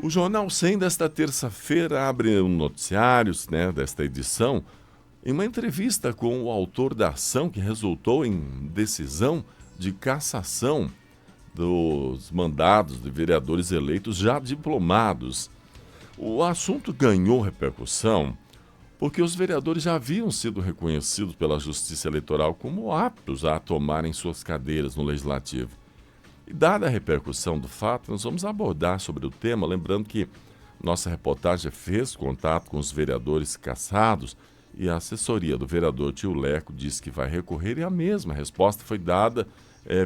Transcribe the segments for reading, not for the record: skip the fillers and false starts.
O Jornal 100 desta terça-feira abre um noticiário, né, desta edição, em uma entrevista com o autor da ação que resultou em decisão de cassação dos mandados de vereadores eleitos já diplomados. O assunto ganhou repercussão porque os vereadores já haviam sido reconhecidos pela Justiça Eleitoral como aptos a tomarem suas cadeiras no Legislativo. E dada a repercussão do fato, nós vamos abordar sobre o tema, lembrando que nossa reportagem fez contato com os vereadores cassados e a assessoria do vereador Tio Leco disse que vai recorrer e a mesma resposta foi dada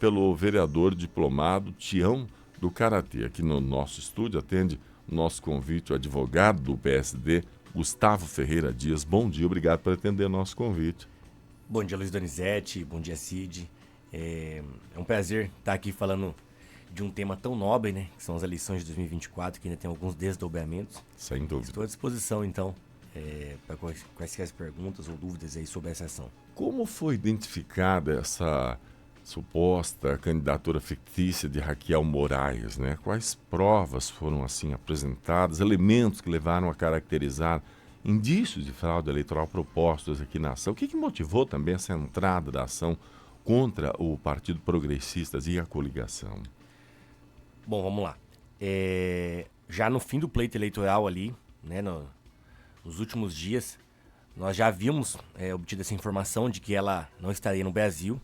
pelo vereador diplomado Tião do Karatê. Aqui no nosso estúdio atende o nosso convite o advogado do PSD, Gustavo Ferreira Dias. Bom dia, obrigado por atender o nosso convite. Bom dia, Luiz Donizete, bom dia, Cid. É um prazer estar aqui falando de um tema tão nobre, né? Que são as eleições de 2024, que ainda tem alguns desdobramentos. Sem dúvida. Estou à disposição, então, para quaisquer perguntas ou dúvidas aí sobre essa ação. Como foi identificada essa suposta candidatura fictícia de Raquel Moraes, né? Quais provas foram assim apresentadas, elementos que levaram a caracterizar indícios de fraude eleitoral propostos aqui na ação? O que motivou também essa entrada da ação contra o Partido Progressistas e a coligação? Bom, vamos lá. Já no fim do pleito eleitoral ali, né, nos últimos dias, nós já havíamos obtido essa informação de que ela não estaria no Brasil.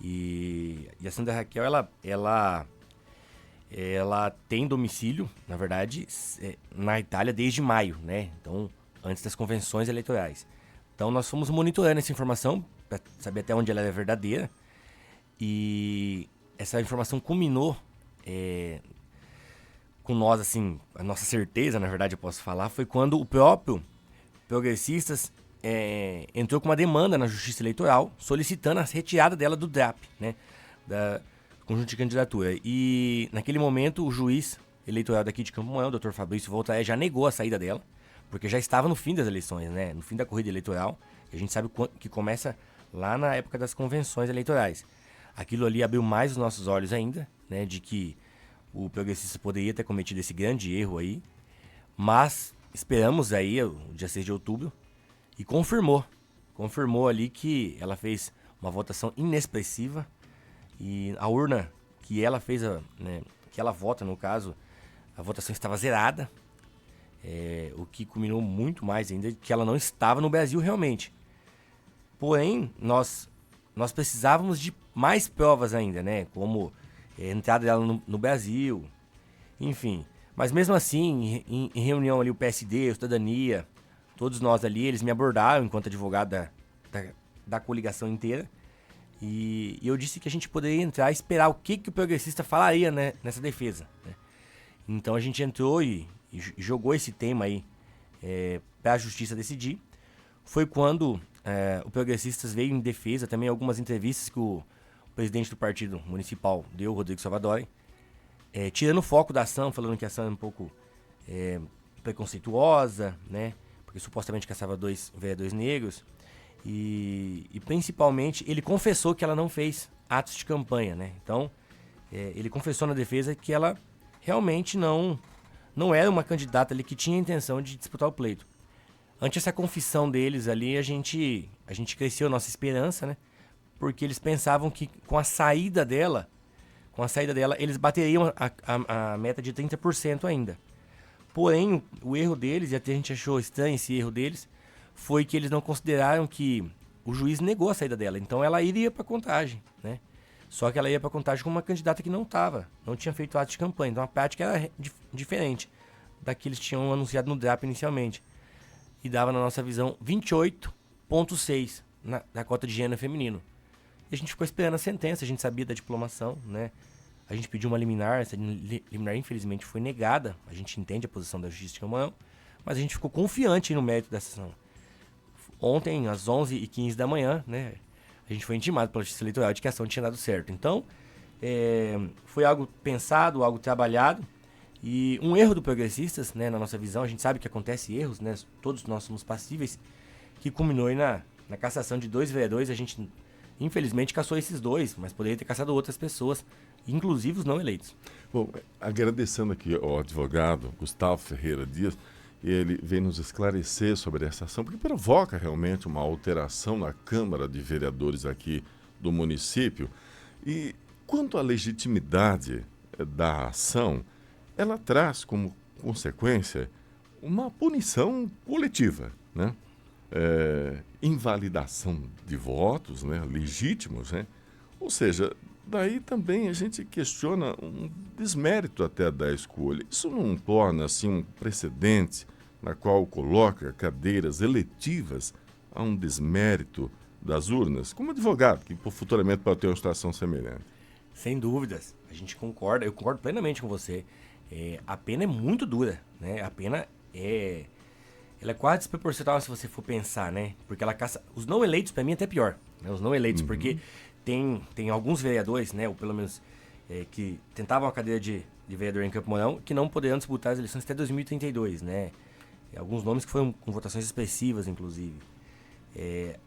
E a Sandra Raquel, ela tem domicílio, na verdade, na Itália desde maio, né? Então, antes das convenções eleitorais. Então, nós fomos monitorando essa informação para saber até onde ela é verdadeira. E essa informação culminou com nós, assim, a nossa certeza, na verdade, eu posso falar, foi quando o próprio Progressistas entrou com uma demanda na Justiça Eleitoral solicitando a retirada dela do DRAP, né, da conjunto de candidatura. E naquele momento o juiz eleitoral daqui de Campo Mourão, o Dr. Fabrício Voltaire, já negou a saída dela, porque já estava no fim das eleições, né, no fim da corrida eleitoral, que a gente sabe que começa lá na época das convenções eleitorais. Aquilo ali abriu mais os nossos olhos ainda, né, de que o progressista poderia ter cometido esse grande erro aí, mas esperamos aí o dia 6 de outubro e confirmou ali que ela fez uma votação inexpressiva e a urna que ela fez, né, que ela vota no caso, a votação estava zerada, o que culminou muito mais ainda que ela não estava no Brasil realmente. Porém, nós precisávamos de mais provas ainda, né, como a entrada dela no Brasil, enfim. Mas mesmo assim, em reunião ali o PSD, a Cidadania, todos nós ali, eles me abordaram enquanto advogado da coligação inteira. E eu disse que a gente poderia entrar e esperar o que o progressista falaria, né, nessa defesa, né? Então a gente entrou e jogou esse tema aí para a justiça decidir. Foi quando o Progressistas veio em defesa, também algumas entrevistas que o presidente do partido municipal deu, Rodrigo Salvadori, tirando o foco da ação, falando que a ação é um pouco preconceituosa, né? Porque supostamente caçava 2 vereadores negros. E principalmente ele confessou que ela não fez atos de campanha, né? Então ele confessou na defesa que ela realmente não era uma candidata ali que tinha a intenção de disputar o pleito. Ante essa confissão deles ali, a gente cresceu a nossa esperança, né? Porque eles pensavam que com a saída dela, eles bateriam a meta de 30% ainda. Porém, o erro deles, e até a gente achou estranho esse erro deles, foi que eles não consideraram que o juiz negou a saída dela. Então ela iria para contagem, né? Só que ela ia para contagem com uma candidata que não tinha feito ato de campanha. Então a prática era diferente da que eles tinham anunciado no DRAP inicialmente. E dava, na nossa visão, 28,6 na cota de gênero feminino. E a gente ficou esperando a sentença, a gente sabia da diplomação, né? A gente pediu uma liminar, essa liminar infelizmente foi negada. A gente entende a posição da Justiça de Campo, mas a gente ficou confiante no mérito dessa ação. Ontem, às 11h15 da manhã, né, a gente foi intimado pela Justiça Eleitoral de que a ação tinha dado certo. Então, foi algo pensado, algo trabalhado, e um erro do Progressistas, né, na nossa visão, a gente sabe que acontece erros, né, todos nós somos passíveis, que culminou aí na cassação de 2 vereadores. A gente, infelizmente, cassou esses 2, mas poderia ter cassado outras pessoas inclusive os não eleitos. Bom, agradecendo aqui ao advogado Gustavo Ferreira Dias, ele vem nos esclarecer sobre essa ação, porque provoca realmente uma alteração na Câmara de Vereadores aqui do município. E quanto à legitimidade da ação, ela traz como consequência uma punição coletiva, né? Invalidação de votos, né? Legítimos, né? Ou seja, daí também a gente questiona um desmérito até da escolha. Isso não torna assim um precedente na qual coloca cadeiras eletivas a um desmérito das urnas, como advogado, que futuramente pode ter uma situação semelhante. Sem dúvidas, a gente concorda, eu concordo plenamente com você. A pena é muito dura, né? A pena ela é quase desproporcional se você for pensar, né? Porque ela caça... Os não eleitos, para mim, é até pior, né? Os não eleitos, porque tem alguns vereadores, né? Ou pelo menos que tentavam a cadeira de vereador em Campo Mourão, que não poderão disputar as eleições até 2032, né? Alguns nomes que foram com votações expressivas, inclusive.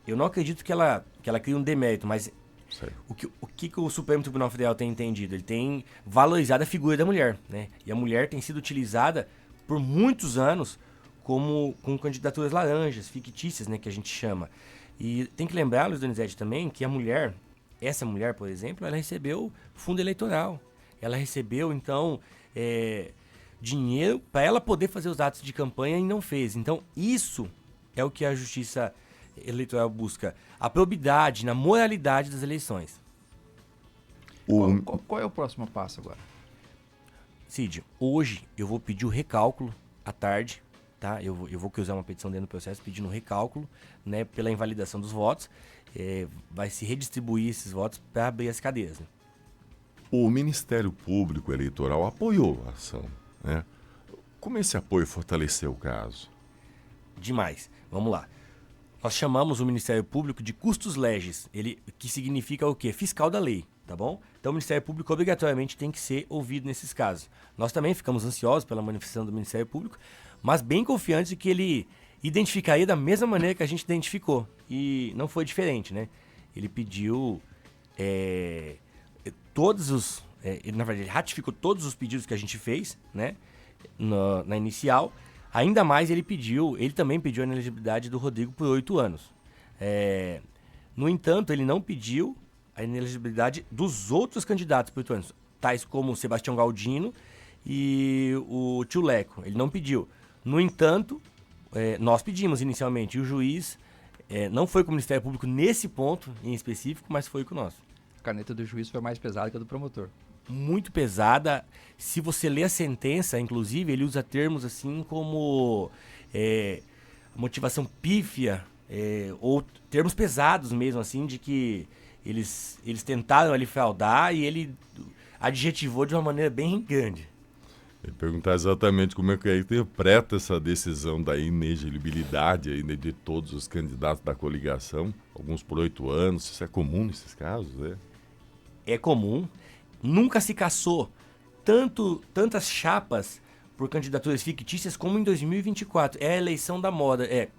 Eu não acredito que ela crie um demérito, mas o que o Supremo Tribunal Federal tem entendido? Ele tem valorizado a figura da mulher, né? E a mulher tem sido utilizada por muitos anos com candidaturas laranjas, fictícias, né, que a gente chama. E tem que lembrar, Luiz Donizete, também, que essa mulher, por exemplo, ela recebeu fundo eleitoral. Ela recebeu, então, dinheiro para ela poder fazer os atos de campanha e não fez. Então, isso é o que a Justiça Eleitoral busca. A probidade na moralidade das eleições. Qual é o próximo passo agora? Cid, hoje eu vou pedir o recálculo à tarde, tá? Eu vou usar uma petição dentro do processo pedindo um recálculo, né, pela invalidação dos votos. Vai se redistribuir esses votos para abrir as cadeiras, né? O Ministério Público Eleitoral apoiou a ação, né? Como esse apoio fortaleceu o caso? Demais. Vamos lá. Nós chamamos o Ministério Público de custos legis, que significa o quê? Fiscal da lei, tá bom? Então o Ministério Público obrigatoriamente tem que ser ouvido nesses casos. Nós também ficamos ansiosos pela manifestação do Ministério Público, mas bem confiantes de que ele identificaria da mesma maneira que a gente identificou. E não foi diferente, né? Ele pediu na verdade, ele ratificou todos os pedidos que a gente fez, né? Na inicial. Ainda mais ele também pediu a inelegibilidade do Rodrigo por 8 anos. No entanto, ele não pediu a inelegibilidade dos outros candidatos por 8 anos, tais como o Sebastião Galdino e o Tio Leco. Ele não pediu. No entanto, nós pedimos inicialmente, e o juiz não foi com o Ministério Público nesse ponto em específico, mas foi com o nosso. A caneta do juiz foi mais pesada que a do promotor. Muito pesada. Se você ler a sentença, inclusive, ele usa termos assim como motivação pífia, ou termos pesados mesmo, assim, de que eles tentaram ali fraudar, e ele adjetivou de uma maneira bem grande. Eu ia perguntar exatamente como é que interpreta essa decisão da inelegibilidade aí, né, de todos os candidatos da coligação, alguns por 8 anos. Isso é comum nesses casos, né? É comum. Nunca se caçou tantas chapas por candidaturas fictícias como em 2024. É a eleição da moda, é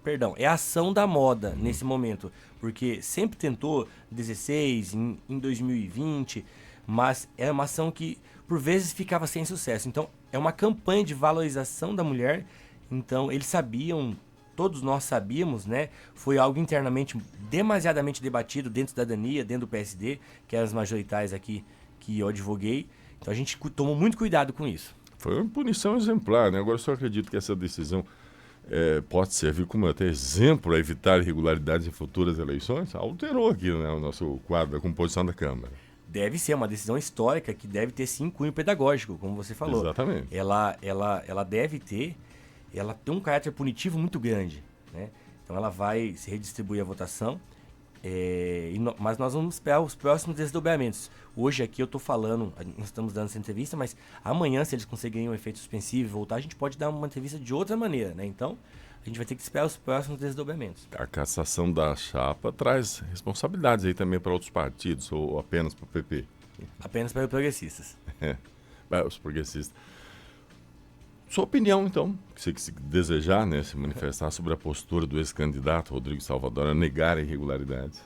a ação da moda nesse momento. Porque sempre tentou 16, em 2020, mas é uma ação que por vezes ficava sem sucesso. Então é uma campanha de valorização da mulher. Então eles sabiam, todos nós sabíamos, né? Foi algo internamente demasiadamente debatido dentro da cidadania, dentro do PSD, que eram as majoritárias aqui que eu advoguei. Então a gente tomou muito cuidado com isso. Foi uma punição exemplar, né? Agora eu só acredito que essa decisão pode servir como até exemplo para evitar irregularidades em futuras eleições. Alterou aqui, né, o nosso quadro, a composição da Câmara. Deve ser uma decisão histórica que deve ter sim cunho pedagógico, como você falou. Exatamente. Ela deve ter, ela tem um caráter punitivo muito grande, né? Então ela vai se redistribuir a votação, mas nós vamos esperar os próximos desdobramentos. Hoje aqui eu estou falando, nós estamos dando essa entrevista, mas amanhã, se eles conseguirem um efeito suspensivo e voltar, a gente pode dar uma entrevista de outra maneira, né? Então a gente vai ter que esperar os próximos desdobramentos. A cassação da chapa traz responsabilidades aí também para outros partidos, ou apenas para o PP? Apenas para os progressistas. Os progressistas. Sua opinião, então, se desejar, né, se manifestar sobre a postura do ex-candidato Rodrigo Salvador a negar irregularidades.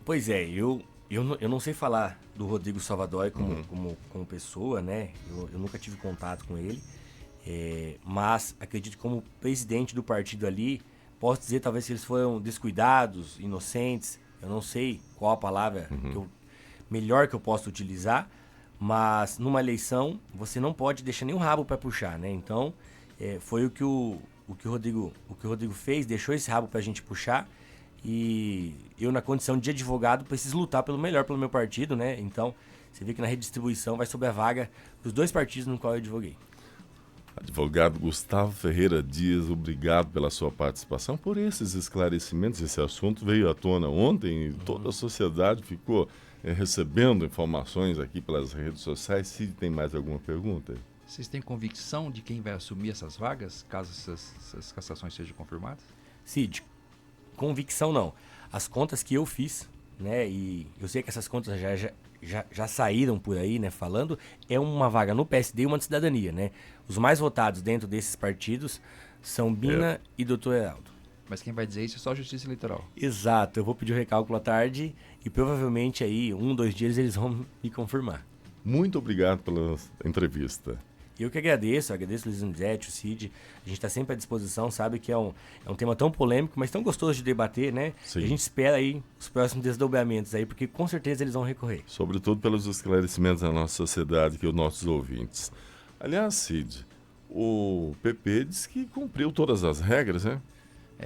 Pois é, eu Eu não sei falar do Rodrigo Salvador como pessoa, né? Eu nunca tive contato com ele. Mas acredito que como presidente do partido ali, posso dizer talvez que eles foram descuidados, inocentes. Eu não sei qual a palavra melhor que eu possa utilizar. Mas numa eleição, você não pode deixar nenhum rabo para puxar, né? Então, foi o que o Rodrigo fez, deixou esse rabo para a gente puxar. E eu, na condição de advogado, preciso lutar pelo melhor pelo meu partido, né? Então, você vê que na redistribuição vai sobre a vaga dos 2 partidos no qual eu advoguei. Advogado Gustavo Ferreira Dias, obrigado pela sua participação, por esses esclarecimentos. Esse assunto veio à tona ontem e toda a sociedade ficou recebendo informações aqui pelas redes sociais. Se tem mais alguma pergunta? Vocês têm convicção de quem vai assumir essas vagas, caso essas cassações sejam confirmadas? Cid, convicção não. As contas que eu fiz, né, e eu sei que essas contas já saíram por aí, né, falando, é uma vaga no PSD e uma de cidadania, né? Os mais votados dentro desses partidos são Bina e Dr. Heraldo. Mas quem vai dizer isso é só a Justiça Eleitoral. Exato, eu vou pedir o recálculo à tarde e provavelmente aí, 2 dias, eles vão me confirmar. Muito obrigado pela entrevista. Eu que agradeço Luiz Donizete, o Cid. A gente está sempre à disposição, sabe que é um tema tão polêmico, mas tão gostoso de debater, né? Sim. E a gente espera aí os próximos desdobramentos aí, porque com certeza eles vão recorrer. Sobretudo pelos esclarecimentos da nossa sociedade que os nossos ouvintes. Aliás, Cid, o PP diz que cumpriu todas as regras, né?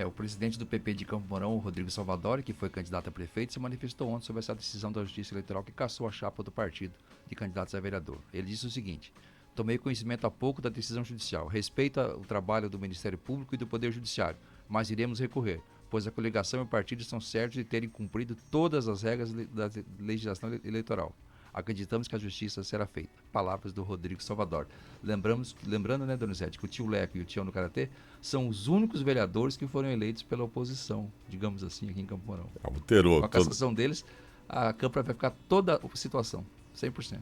O presidente do PP de Campo Mourão, o Rodrigo Salvador, que foi candidato a prefeito, se manifestou ontem sobre essa decisão da Justiça Eleitoral que cassou a chapa do partido de candidatos a vereador. Ele disse o seguinte: tomei conhecimento há pouco da decisão judicial. Respeita o trabalho do Ministério Público e do Poder Judiciário, mas iremos recorrer, pois a coligação e o partido estão certos de terem cumprido todas as regras da legislação eleitoral. Acreditamos que a justiça será feita. Palavras do Rodrigo Salvador. Lembrando, né, Donizete, que o tio Leco e o Tião no Karatê são os únicos vereadores que foram eleitos pela oposição, digamos assim, aqui em Campo Mourão. Alterou. Com a cassação deles, a Câmara vai ficar toda a situação, 100%.